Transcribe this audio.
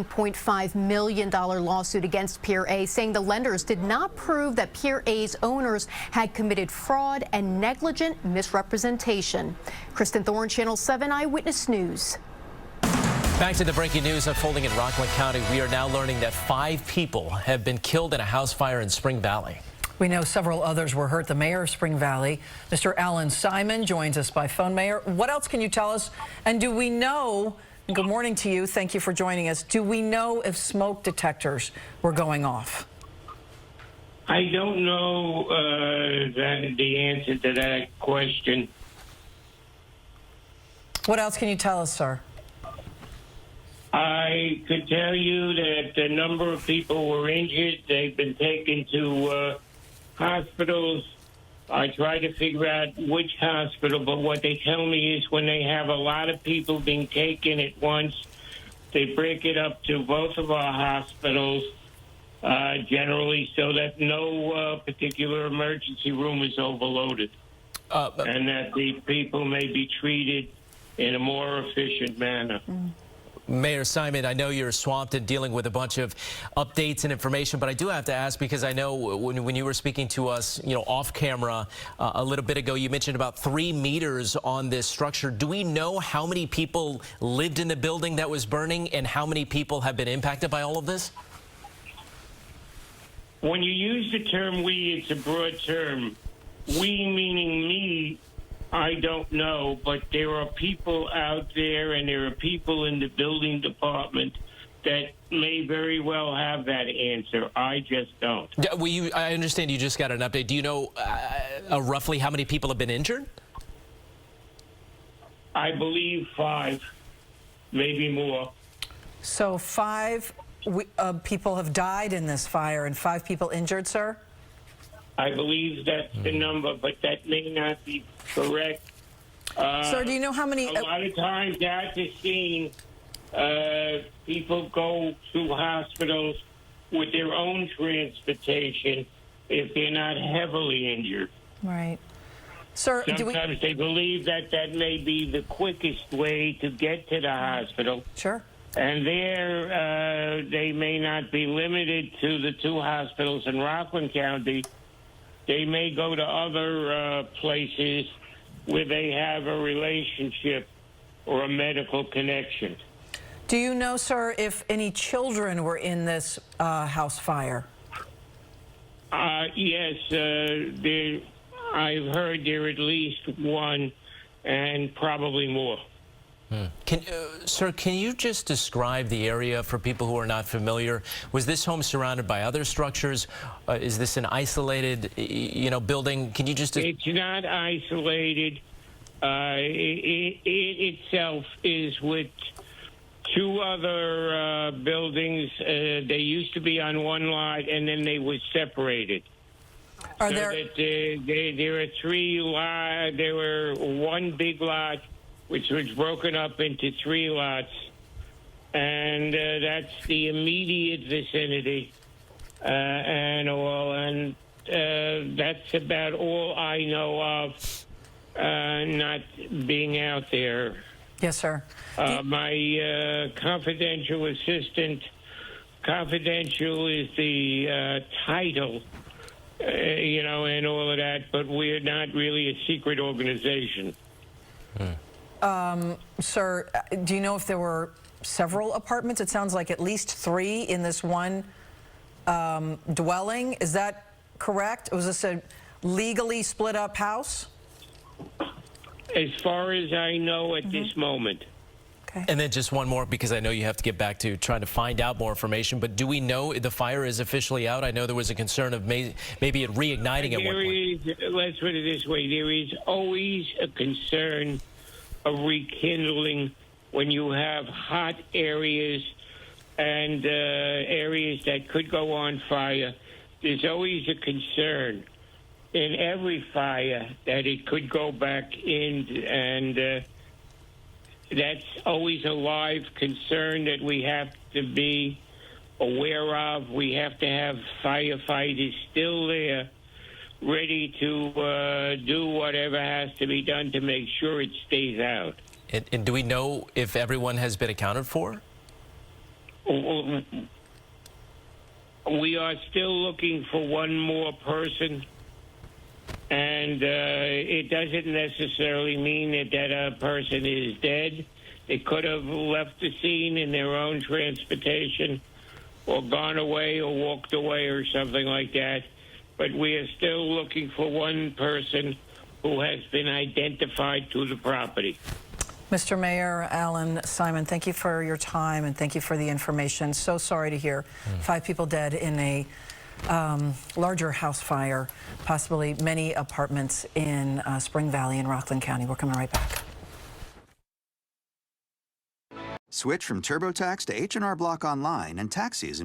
$1.5 million lawsuit against Pier A, saying the lenders did not prove that Pier A's owners had committed fraud and negligent misrepresentation. Kristen Thorne, Channel 7 Eyewitness News. Back to the breaking news unfolding in Rockland County. We are now learning that 5 people have been killed in a house fire in Spring Valley. We know several others were hurt. The mayor of Spring Valley, Mr. Alan Simon, joins us by phone. Mayor, what else can you tell us? And do we know, good morning to you, thank you for joining us, do we know if smoke detectors were going off? I don't know the answer to that question. What else can you tell us, sir? I could tell you that a number of people were injured. They've been taken to hospitals. I try to figure out which hospital, but what they tell me is when they have a lot of people being taken at once, they break it up to both of our hospitals, generally, so that no particular emergency room is overloaded, and that the people may be treated in a more efficient manner. Mayor Simon, I know you're swamped in dealing with a bunch of updates and information, but I do have to ask, because I know when you were speaking to us, off camera a little bit ago, you mentioned about 3 meters on this structure. Do we know how many people lived in the building that was burning and how many people have been impacted by all of this? When you use the term we, it's a broad term. We meaning me, I don't know, but there are people out there and there are people in the building department that may very well have that answer. I just don't. I understand you just got an update. Do you know roughly how many people have been injured? I believe 5, maybe more. So 5 people have died in this fire and 5 people injured, sir? I believe that's the number, but that may not be correct. Sir, do you know how many? A lot of times at the scene, people go to hospitals with their own transportation if they're not heavily injured. Right. Sir, sometimes they believe that that may be the quickest way to get to the hospital. Sure. And there, they may not be limited to the 2 hospitals in Rockland County. They may go to other places where they have a relationship or a medical connection. Do you know, sir, if any children were in this house fire? Yes, I've heard there are at least 1 and probably more. Sir, can you just describe the area for people who are not familiar? Was this home surrounded by other structures? Is this an isolated, building? Can you just... It's not isolated. It itself is with 2 other buildings. They used to be on one lot, and then they were separated. Are so there... there are 3 lots. There were 1 big lot, which was broken up into 3 lots, and that's the immediate vicinity and all, and that's about all I know of, not being out there. Yes, sir. My confidential assistant, confidential is the title, and all of that, but we're not really a secret organization. Sir, do you know if there were several apartments? It sounds like at least 3 in this one dwelling. Is that correct? Was this a legally split up house? As far as I know at this moment. Okay. And then just one more, because I know you have to get back to trying to find out more information, but do we know the fire is officially out? I know there was a concern of maybe it reigniting at one point. Let's put it this way. There is always a concern of rekindling when you have hot areas and areas that could go on fire. There's always a concern in every fire that it could go back in, and that's always a live concern that we have to be aware of. We have to have firefighters still there, ready to do whatever has to be done to make sure it stays out. And do we know if everyone has been accounted for? We are still looking for one more person, and it doesn't necessarily mean that person is dead. They could have left the scene in their own transportation or gone away or walked away or something like that. But we are still looking for one person who has been identified to the property. Mr. Mayor Alan Simon, thank you for your time and thank you for the information. So sorry to hear 5 people dead in a larger house fire, possibly many apartments in Spring Valley in Rockland County. We're coming right back. Switch from TurboTax to H&R Block Online and tax season